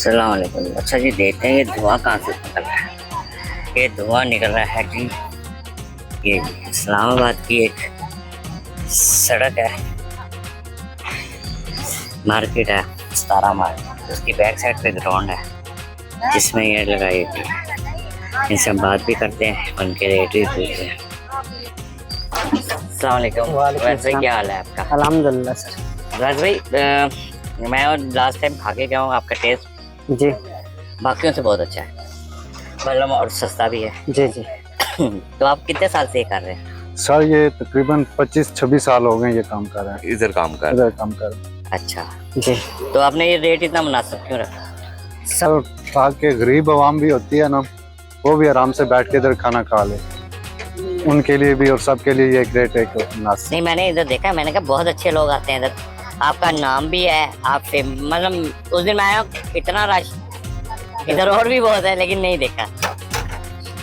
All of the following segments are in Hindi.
अस्सलाम वालेकुम। अच्छा जी, देखते हैं ये धुआं कहाँ से निकल रहा है। ये धुआं निकल रहा है जी, ये इस्लामाबाद की एक सड़क है, मार्केट है, सतारा मार्केट। उसकी बैक साइड पे ग्राउंड है जिसमें ये लगाई थी। इनसे हम बात भी करते हैं, उनके रेट भी पूछते हैं। अस्सलाम वालेकुम। वैसे क्या हाल है आपका? अल्हम्दुलिल्लाह सर। राज भाई, मैं और लास्ट टाइम खा के गया हूँ, आपका टेस्ट जी बाकियों से बहुत अच्छा है, मतलब और सस्ता भी है। जी जी। तो आप कितने साल से ये कर रहे हैं? सर ये तकरीबन 25-26 साल हो गए ये काम कर रहे हैं, इधर काम कर इधर काम कर रहे हैं। अच्छा, जी तो आपने ये रेट इतना मुनासिब क्यों रखा? सर ताकि गरीब आवाम भी होती है ना, वो भी आराम से बैठ के इधर खाना खा ले, उनके लिए भी और सबके लिए ये ग्रेट है मुनासिब। नहीं, मैंने इधर देखा, मैंने कहा बहुत अच्छे लोग आते हैं इधर, आपका नाम भी है, आप मतलब उस दिन मैं आया हूँ, इतना रश इधर और भी बहुत है लेकिन नहीं देखा।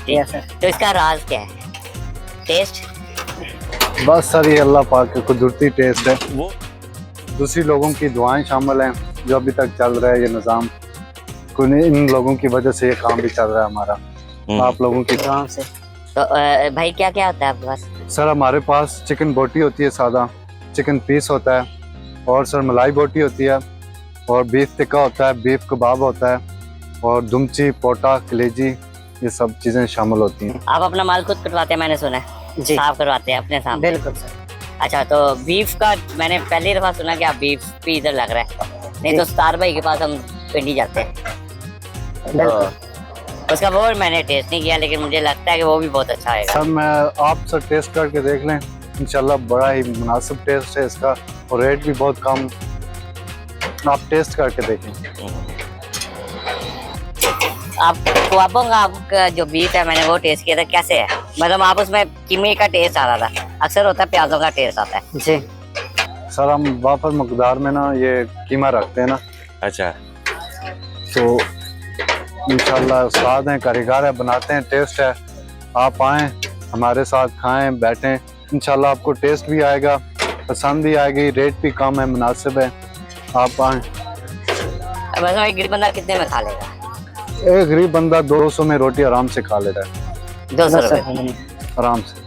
Yes sir. तो इसका राज क्या है? टेस्ट? बस सर ये अल्लाह पाक की कुदरती टेस्ट है, वो दूसरी लोगों की दुआएं शामिल हैं जो अभी तक चल रहा है ये निज़ाम। इन लोगों की वजह से ये काम भी चल रहा है हमारा, आप लोगों की। आराम से। तो भाई क्या क्या होता है आपके पास? सर हमारे पास चिकन बोटी होती है, सादा चिकन पीस होता है, और सर मलाई बोटी होती है, और बीफ टिक्का होता है, बीफ कबाब होता है, और दुमची, पोटा, कलेजी, ये सब चीज़ें शामिल होती हैं। आप अपना माल खुद कटवाते हैं, मैंने सुना है, जी साफ करवाते हैं अपने सामने? बिल्कुल सर। अच्छा, तो बीफ का मैंने पहली दफा सुना कि आप बीफ भी इधर लग रहा है, नहीं तो स्टार भाई के पास हम पिंडी जाते हैं। तो उसका वो मैंने टेस्ट नहीं किया, लेकिन मुझे लगता है कि वो भी बहुत अच्छा है। सर मैं आप सर टेस्ट करके देख लें, इंशाल्लाह बड़ा ही मुनासिब टेस्ट है इसका, और रेट भी बहुत कम, आप टेस्ट करके देखें। आपका जो बीफ है मैंने वो टेस्ट किया था, कैसे है? मतलब आप उसमें कीमे का टेस्ट आ रहा था, अक्सर होता है प्याजों का टेस्ट आता है। जी सर हम वापस मकदार में ना ये कीमा रखते हैं ना, अच्छा, तो इंशाल्लाह स्वाद है, कारीगर है, बनाते हैं, टेस्ट है। आप आएँ हमारे साथ खाएं, बैठें, इंशाल्लाह आपको टेस्ट भी आएगा, पसंद भी आएगी, रेट भी कम है, मुनासिब है, आप आएँ। वैसे एक गरीब बंदा कितने में खा लेगा? एक गरीब बंदा 200 में रोटी आराम से खा लेता है, 200 रुपये आराम से।